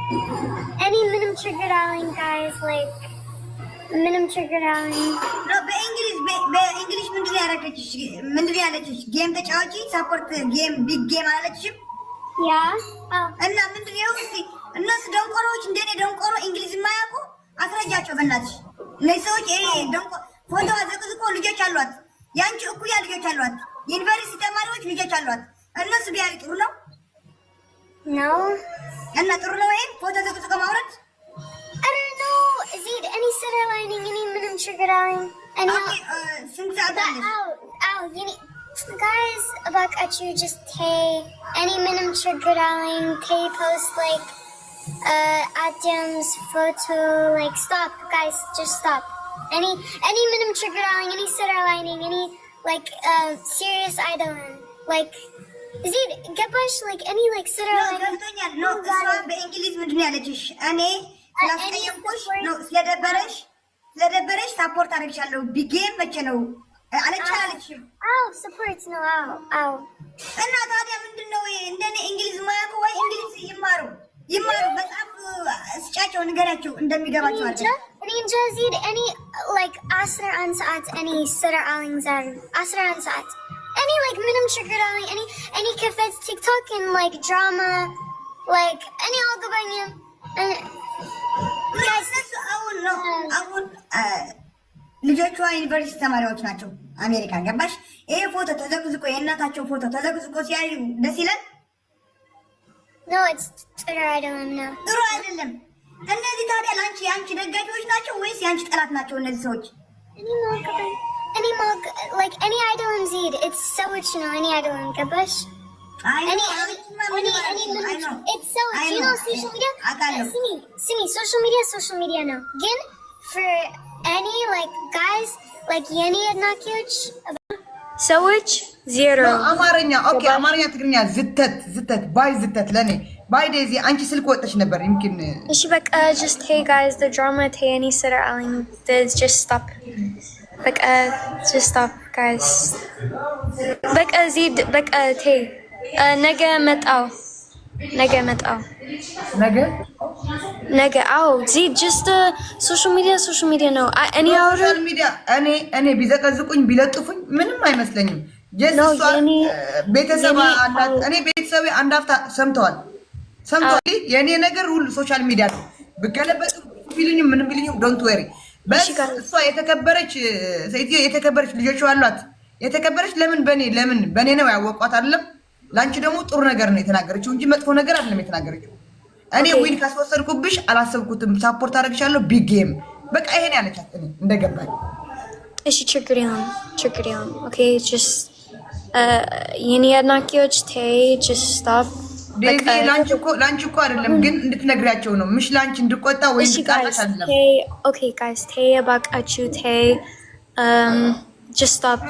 Any minimum trigger darling guys like minimum trigger darling. No, በእንግሊዝ ምንድን ያለችሽ ጌም ተጫዋቺ ሳፖርት ጌም ቢግ ጌም አላለችሽም? ያ እና ምንድን ነው እስቲ እነሱ ደንቆሮች እንደኔ ደንቆሮ እንግሊዝ የማያውቁ አስረጃቸው በእናትሽ። እነዚህ ሰዎች ደንቆ ፎቶ አዘቅዝቆ ልጆች አሏት፣ ያንቺ እኩያ ልጆች አሏት፣ ዩኒቨርሲቲ ተማሪዎች ልጆች አሏት። እነሱ ቢያሪ ጥሩ ነው ነው እና ጥሩ ነው ወይ ፎቶ አዘቅዝቆ ማውረድ? I don't know. Is it any center lining, any minimum trigger darling? Okay, you need guys about you just hey any minimum trigger darling, hey post like Adam's photo, like stop guys, just stop. Any minimum trigger darling, any center lining, any like serious idol like is it Gabash like any like center lining? No, በእንግሊዝ ምንድን ያለችሽ? እኔ ስላስቀየምኩሽ ነው ስለደበረሽ ሳፖርት አደረግሻለሁ ቢጌም መቼ ነው አለችም? አዎ ሰፖርት ነው። አዎ እና ታዲያ ምንድን ነው እንደኔ እንግሊዝ ማያውቁ ወይ እንግሊዝ ይማሩ መጽሐፍ ስጫቸው ንገራቸው እንደሚገባቸው አድርገው። እኔ እንጃ ዚድ any like 11 ሰዓት any ስራ አለንዛር 11 ሰዓት any like minimum trigger darling any ከፈት ቲክቶክ and like drama like any አልገባኝም guys አሁን ልጆቿ ዩኒቨርሲቲ ተማሪዎች ናቸው አሜሪካን ገባሽ? ይሄ ፎቶ ተዘቅዝቆ የእናታቸው ፎቶ ተዘቅዝቆ ሲያዩ ደስ ይላል? No, it's ጥሩ አይደለም ነው ጥሩ አይደለም። እነዚህ ታዲያ የአንቺ ደጋፊዎች ናቸው ወይስ የአንቺ ጠላት ናቸው እነዚህ ሰዎች? any like any idol in Zed it's so much no any idol in ገባሽ? It's so you know social media see me social media no again for any like guys like የኔ አድናቂዎች ሰዎች ዜሮ አማርኛ ኦኬ አማርኛ ትግርኛ ዝተት ባይ ዝተት ለኔ ባይ ዴዚ አንቺ ስልክ ወጥተሽ ነበር ይምኪን እሺ በቃ just hey guys the drama tay any sitter aling just stop በቃ just stop guys በቃ ዚድ በቃ tay ነገ መጣው ነገ አው ዚድ just social media ነው እኔ ሶሻል ሚዲያ እኔ ቢዘቀዝቁኝ ቢለጥፉኝ ምንም አይመስለኝም። ቤተሰብ አላት እኔ ቤተሰቤ አንድ አፍታ ሰምተዋል የኔ ነገር ሁሉ ሶሻል ሚዲያ ነው። በገለበጥ ቢልኝ ምንም ቢልኝ ዶንት ወሪ በስ እሷ የተከበረች ሴትዮ የተከበረች ልጆች አሏት የተከበረች ለምን በኔ ነው ያወቋት አይደለም። ላንቺ ደግሞ ጥሩ ነገር ነው የተናገረችው እንጂ መጥፎ ነገር አይደለም የተናገረችው። እኔ ዊን ካስወሰድኩብሽ አላሰብኩትም ሳፖርት አደረግሻለሁ ቢግ ጌም በቃ ይሄን ያለቻት እኔ እንደገባኝ እሺ ችግር ይሁን ኦኬ just የኔ አድናቂዎች tay just stop ዴዚ ላንቺ እኮ አይደለም ግን እንድትነግሪያቸው ነው ምሽ ላንቺ እንድቆጣ ወይ እንድጣላሽ አይደለም። okay guys tay አባቃችሁ tay just stop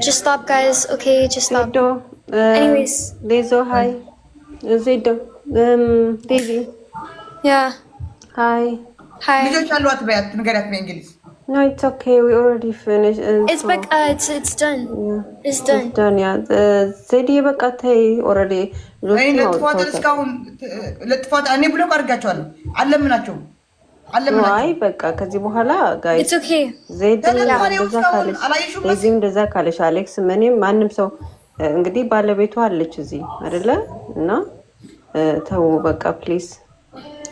just stop guys okay just stop anyways Lezo hi Zedo Daisy yeah hi ልጆች አሏት በያት ንገሪያት በእንግሊዝ no it's okay we already finished it's like it's done yeah. it's done yeah Zedi በቃ tay already ለጥፋት እኔ ብሎ አድርጋቸዋለሁ አለምናቸው አይ በቃ ከዚህ በኋላ ጋይስ it's okay እንደዛ ካለሽ አሌክስ ምንም ማንም ሰው እንግዲህ ባለቤቷ አለች እዚህ አይደለ እና ተው በቃ ፕሊዝ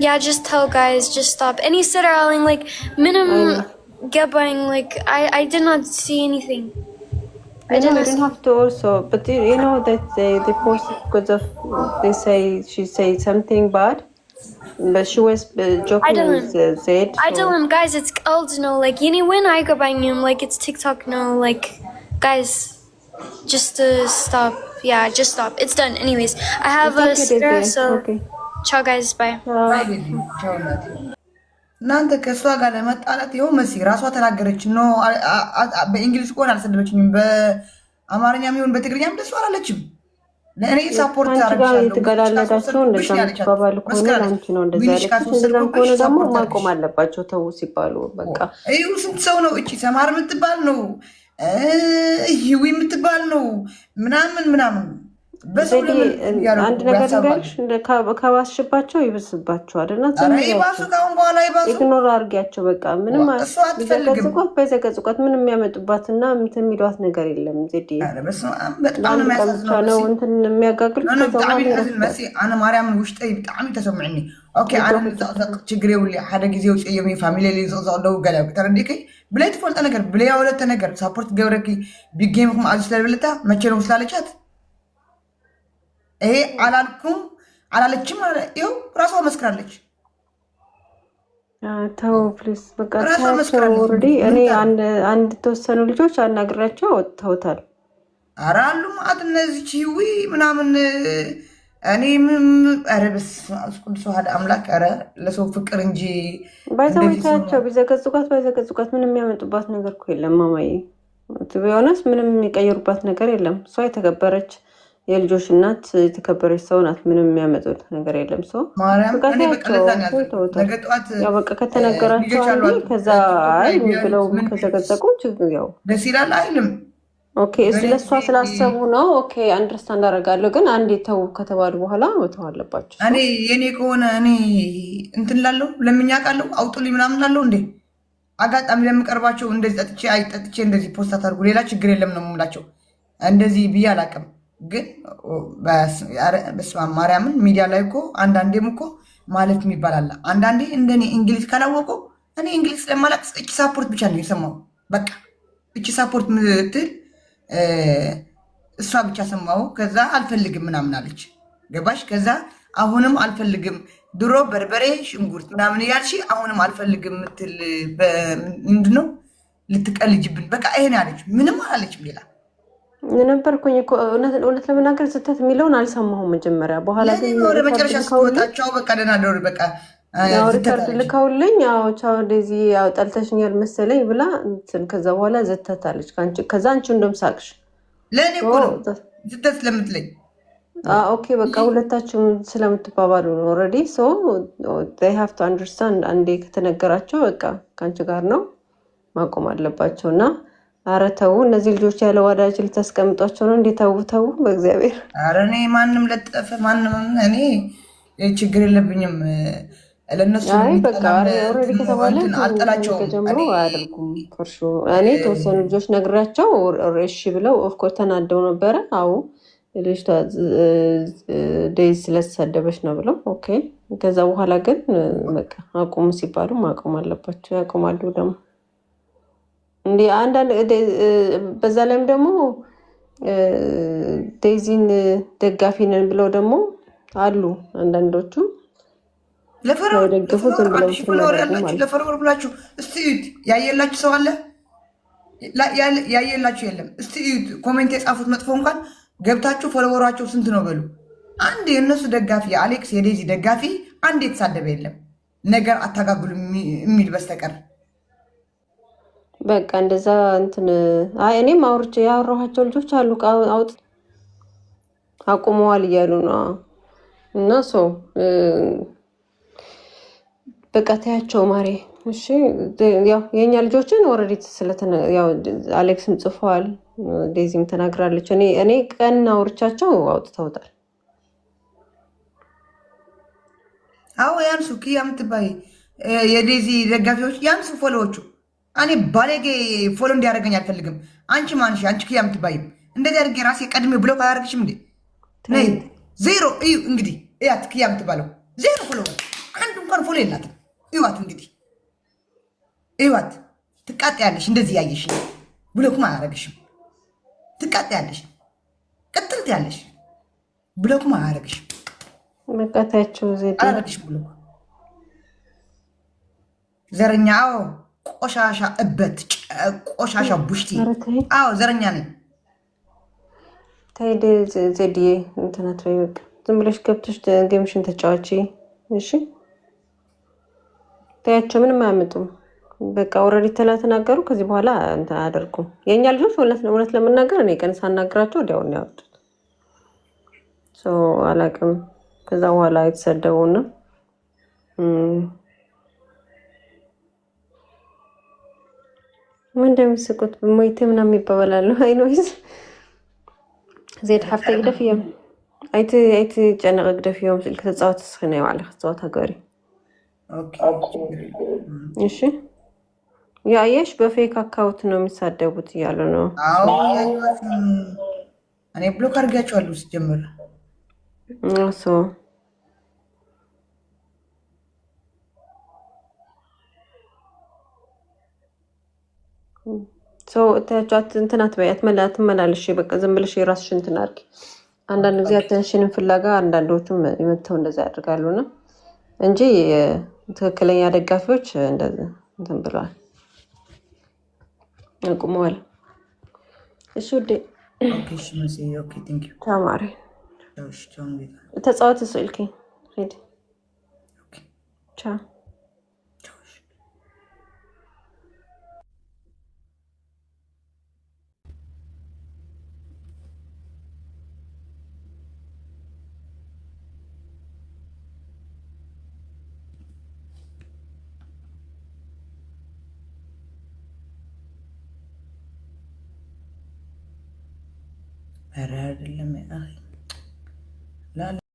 yeah just tell guys just stop any sitter aling like minimum getting like I did not see anything I didn't have to also but you know that they posted because of they say she said something bad but she was joking with Zed I don't know guys it's old no like you know when I go buying him like it's TikTok no like guys just stop yeah just stop it's done anyways I have a sitter so okay. Ciao guys bye እናንተ ከሷ ጋር ለመጣላት ይኸው መሲ ራሷ ተናገረች ነው በእንግሊዝ ቆን አልሰደበችኝም በአማርኛም ይሁን በትግርኛም ደስ አላለችም ለኔ ሳፖርት አረጋለሁ ተገላለዳቸው እንደዛ ተባባሉ ከሆነ አንቺ ነው እንደዛ ያለችው እንደዛ ከሆነ ደግሞ ማቆም አለባቸው ተው ሲባሉ በቃ እዩ ስንት ሰው ነው እቺ ሰማር የምትባል ነው ይዊ የምትባል ነው ምናምን አንድ ነገር ንገርሽ ከባስሽባቸው ይብስባቸዋል እና ኢግኖር አድርጊያቸው በቃ ምንም ቢዘቀዝቋት ባይዘቀዝቋት ምንም የሚያመጡባትና እንትን የሚሏት ነገር የለም ዜድ በጣም ነው እንትን የሚያጋግሉት አነ ማርያምን ውሽጠይ በጣም ተሰምዕኒ ኦኬ አነ ችግር ይውል ሓደ ጊዜ ውጽየም ፋሚሊ ሊዘዛው ገላ ተረዲከ ብላይ ትፈልጠ ነገር ብላይ ወለተ ነገር ሳፖርት ገብረኪ ቢጌምኩም አዚ ስለብለታ መቼ ነው ስላለቻት ይሄ አላልኩም አላለችም ይኸው ራሷ መስክራለች። ተው ፕሊዝ በቃ ኦልሬዲ እኔ አንድ ተወሰኑ ልጆች አናግራቸው ወጥተውታል። ኧረ አሉ ማለት እነዚህ ቺዊ ምናምን እኔ አረብስ ቅዱስ ዋህድ አምላክ ኧረ ለሰው ፍቅር እንጂ ባይዘውታቸው ቢዘቀዝቋት ምንም የሚያመጡባት ነገር እኮ የለም። ማማዬ ቢሆንስ ምንም የሚቀይሩባት ነገር የለም። እሷ የተከበረች የልጆች እናት የተከበረች ሰው ናት። ምንም የሚያመጡት ነገር የለም። ሰው በቃ ከተነገራቸው አንዴ ከዛ አይ ብለው ከዘቀዘቁት ያው ደስ ይላል አይልም። ኦኬ እሱ ለሷ ስላሰቡ ነው። ኦኬ አንደርስታንድ አደርጋለሁ። ግን አንዴ ተው ከተባሉ በኋላ መተው አለባቸው። እኔ የኔ ከሆነ እኔ እንትን ላለው ለምኛቃለው አውጡልኝ ምናምን ላለው እንዴ አጋጣሚ ለምቀርባቸው እንደዚህ ጠጥቼ እንደዚህ ፖስት አታርጉ ሌላ ችግር የለም ነው የምላቸው። እንደዚህ ብዬ አላውቅም። ግን በስመ አብ ማርያምን ሚዲያ ላይ እኮ አንዳንዴም እኮ ማለት የሚባል አለ። አንዳንዴ እንደኔ እንግሊዝ ካላወቁ እኔ እንግሊዝ ስለማላቅ እቺ ሳፖርት ብቻ ነው የሰማው። በቃ እቺ ሳፖርት ምትል እሷ ብቻ ሰማው። ከዛ አልፈልግም ምናምን አለች። ገባሽ? ከዛ አሁንም አልፈልግም ድሮ በርበሬ ሽንኩርት ምናምን ያልሽ አሁንም አልፈልግም ምትል ምንድነው ልትቀልጅብን? በቃ ይሄን ያለች ምንም አላለችም ሌላ ነበርኩኝ እኮ እውነት ለመናገር ስተት የሚለውን አልሰማሁም መጀመሪያ። በኋላ ግን ወደ መጨረሻ ስትወጣቸው በቃ ደህና ደውሪ በቃ ሪከርድ ልካውልኝ ያው ቻው እንደዚህ ያው ጠልተሽኛል መሰለኝ ብላ እንትን ከዛ በኋላ ዘተታለች ካንቺ ከዛ አንቺ እንደም ሳቅሽ ለኔ እኮ ነው ዝተት ስለምትለኝ ኦኬ በቃ ሁለታችሁም ስለምትባባሉ ነው ኦልሬዲ ሶ they have to understand አንዴ ከተነገራቸው በቃ ካንቺ ጋር ነው ማቆም አለባቸውና ኧረ ተው እነዚህ ልጆች ያለ ወዳጅ ልታስቀምጧቸው ነው እንዴ? ተው በእግዚአብሔር። ኧረ እኔ ማንም ለጠፈ ማንም እኔ ችግር የለብኝም። ለነሱ በቃ ኦልሬዲ ከተባለ አልጠላቸውም አያደርጉም። ፍርሹ እኔ ተወሰኑ ልጆች ነግራቸው እሺ ብለው ኦፍኮርስ ተናደው ነበረ። አዎ ልጅቷ ዴይ ስለተሳደበች ነው ብለው ኦኬ። ከዛ በኋላ ግን በቃ አቁሙ ሲባሉ ማቆም አለባቸው። ያቆማሉ ደግሞ እንዴ አንዳንድ በዛ ላይም ደግሞ ዴዚን ደጋፊ ነን ብለው ደግሞ አሉ አንዳንዶቹ ለፈርወር ብላችሁ እስቲ ያየላችሁ ሰው አለ ያየላችሁ የለም። እስቲ ኮሜንት የጻፉት መጥፎ እንኳን ገብታችሁ ፎሎወራቸው ስንት ነው በሉ። አንድ የእነሱ ደጋፊ የአሌክስ የዴዚ ደጋፊ አንድ የተሳደበ የለም ነገር አታጋግሉ የሚል በስተቀር በቃ እንደዛ እንትን እኔም አውርቼ ያወራኋቸው ልጆች አሉ አውጥ አቁመዋል እያሉ ነው። እና ሰው በቃ ታያቸው ማሬ እሺ። ያው የኛ ልጆችን ኦልሬዲ ያው አሌክስም ጽፏል ዴዚም ተናግራለች። እኔ ቀን አውርቻቸው አውጥተውታል። አዎ ያንሱ ኪያ የምትባይ የዴዚ ደጋፊዎች ያንሱ ፎሎዎቹ እኔ ባለጌ ፎሎ እንዲያደርገኝ አልፈልግም። አንቺ ማንሽ አንቺ ኪያ የምትባይም እንደዚህ አድርጌ ራሴ ቀድሜ ብሎክ አያደርግሽም እንዴ? ነይ ዜሮ እዩ እንግዲህ እያት ኪያ የምትባለው ዜሮ ፎሎ አንድ እንኳን ፎሎ የላትም። እዩዋት እንግዲህ እዩዋት። ትቃጠያለሽ እንደዚህ ያየሽ ብሎክም አያደርግሽም። ትቃጠያለሽ ቅጥልት ያለሽ ብሎክም አያደርግሽም። መቃታቸው ዜድ አያደርግሽም ብሎክ ዘረኛው ቆሻሻ እበት ቆሻሻ ቡሽቲ። አዎ ዘረኛ ነኝ። ታይደ ዜድዬ እንትናት ወይ በቃ ዝም ብለሽ ገብተሽ ጌምሽን ተጫዋቺ እሺ። ታያቸው ምንም አያመጡም። በቃ ኦልሬዲ ተናገሩ። ከዚህ በኋላ እንትን አያደርጉም። የኛ ልጆች እውነት ለመናገር እኔ ቀን ሳናግራቸው ወዲያው ነው ያወጡት። ሶ አላቅም። ከዛ በኋላ የተሰደቡና ምን እንደሚስቁት ሞይቴ ምናምን ይባባላሉ። አይኖይዝ ዜድ ሀፍተ ይደፍየም أيتي جانا غدا في يوم سلك تصوت السخنة وعلى خصوتها قاري إيشي يا ايش بفيك اكاونت ነው የሚሳደቡት እያሉ ነው አዎ እኔ ብሎክ አድርጋቸዋለሁ ሲጀምር እሱ እታቻት እንትን አትበያት መላልሽ በቃ ዝም ብለሽ የራስሽ እንትን አድርጊ አንዳንድ ጊዜ አቴንሽንን ፍላጋ አንዳንዶቹም ይመተው እንደዛ ያደርጋሉና እንጂ ትክክለኛ ደጋፊዎች እንደዛ እንትን ብለዋል አቁመዋል እሺ ወደ ኦኬ እሺ መሲ ኦኬ ቴንክ ዩ ተማሪ እሺ ቻው ተጻወት ስልኪ ሄድ ኦኬ ቻው ኧረ አይደለም አይ ላ